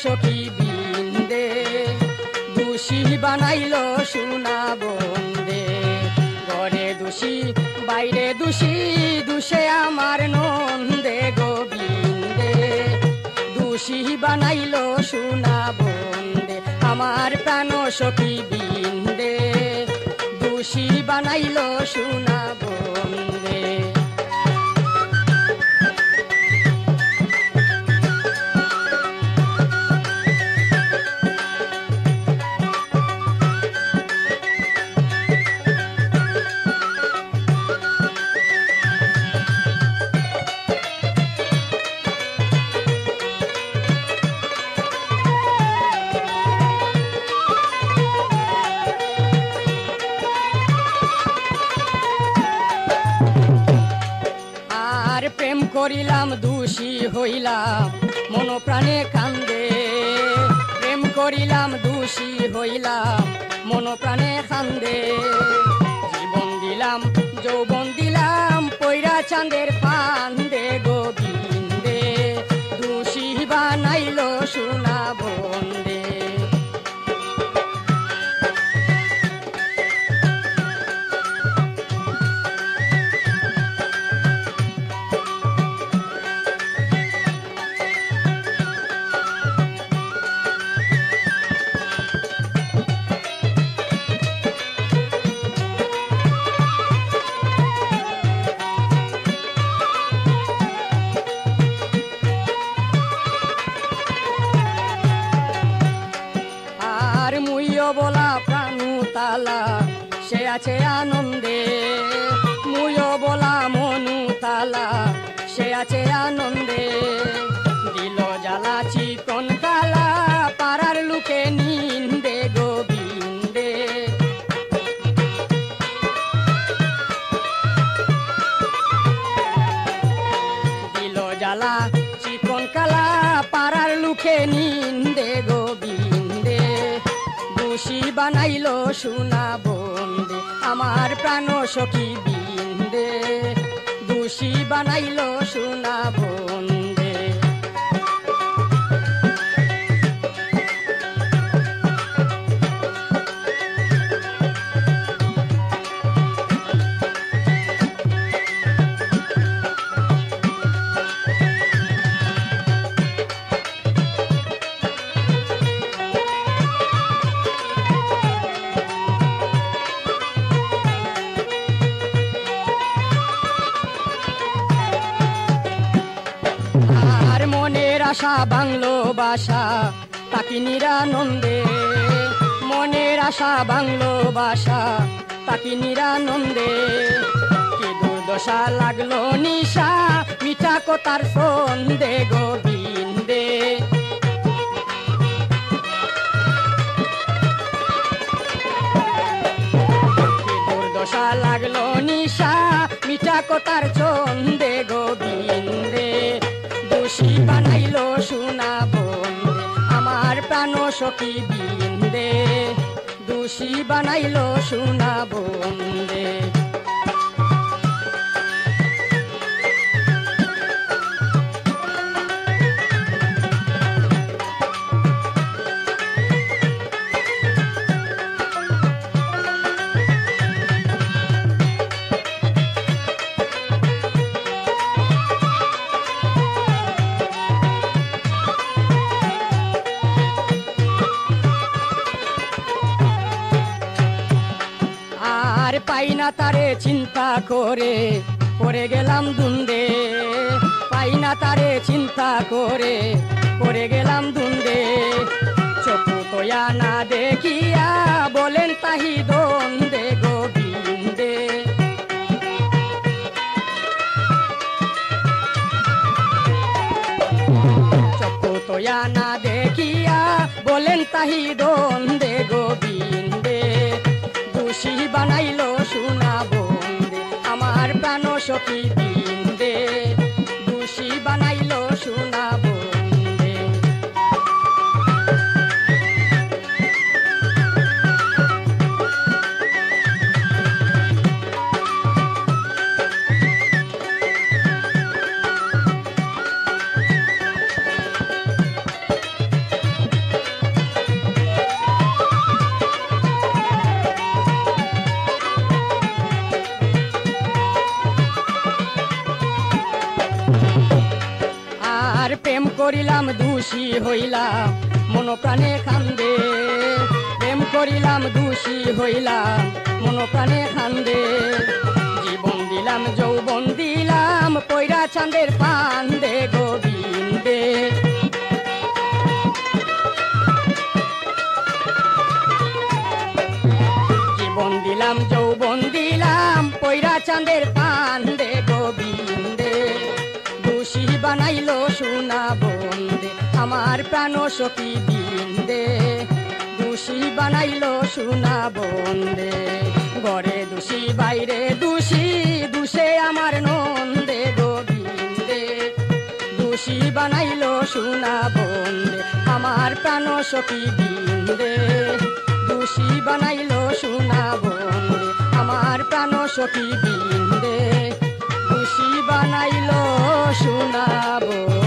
সখী বিন্দে, দোষী বানাইলো সোনা বন্দে। ঘরে দোষী বাইরে দোষী, দোষে আমার নন্দে গোবিন্দে। দোষী বানাইলো সোনা বন্দে, আমার প্রাণ সখী বিন্দে। দোষী বানাইলো সোনা বন্দে। প্রেম করিলাম দোষী হইলাম মন প্রাণে কান্দে। প্রেম করিলাম দোষী হইলাম মন প্রাণে কান্দে। জীবন দিলাম যৌবন দিলাম পয়রা চাঁদের ফান্দে গোবিন্দে। দোষী বানাইলো সোনা বন্দে। বলা প্রাণু তালা সে আছে আনন্দে। মুয়ো বলা মনু তালা সে আছে আনন্দে। দিল জ্বালা চিকন কালা পাড়ার লোকে নিন্দে গোবিন্দে। দিল জ্বালা চিকন কালা পাড়ার লোকে নিন্দে গোবিন্দে। দোষী বানাইলো সোনা বন্দে, আমার প্রাণ সখী বিন্দে। দোষী বানাইলো সোনা বন্দে। মনের আশা বাংলো বাসা তাকি নিরানন্দে। মনের আশা বাংলো বাসা তাকি নিরানন্দে। কি দুর্দশা লাগলো নিশা মিঠা কথার সন্দে গোবিন্দে। কি দুর্দশা লাগলো নিশা মিঠা কথার ছন্দে গোবিন্দে। দোষী বানাইলো সোনা বন্দে, আমার প্রাণ সখী বিন্দে। দোষী বানাইলো সোনা বন্দে। পাই না তারে চিন্তা করে পড়ে গেলাম দুন্দে। পাই না তারে চিন্তা করে পড়ে গেলাম দুন্দে। চক্ষু তোয়া না দেখিয়া বলেন তাহি দ্বন্দ্বে গোবিন্দে। চক্ষু তোয়া না দেখিয়া বলেন তাহি দ্বন্দ্বে গোবিন্দে। দোষী বানাইলো সোনা বন্দে, আমার প্রাণ সখী বিন্দে। দোষী বানাইলো সোনা বন্দে। প্রেম করিলাম দোষী হইলাম মন প্রাণে কান্দে প্রেম করিলাম দোষী হইলাম মন প্রাণে কান্দে জীবন দিলাম যৌবন দিলাম পয়রা চাঁদের পান্দে গোবিন্দে জীবন দিলাম যৌবন দিলাম পয়রা চাঁদের পান্দে গোবিন্দে দোষী বানাইলো সোনা বন্দে আমার প্রাণ সখী বিন্দে দোষী বানাইলো সোনা বন্দে ঘরে দোষী বাইরে দোষী দোষে আমার নন্দে গোবিন্দে দোষী বানাইলো সোনা বন্দে আমার প্রাণ সখী বিন্দে দোষী বানাইলো সোনা বন্দে আমার প্রাণ সখী বিন্দে দোষী বানাইলো সোনা বন্দে।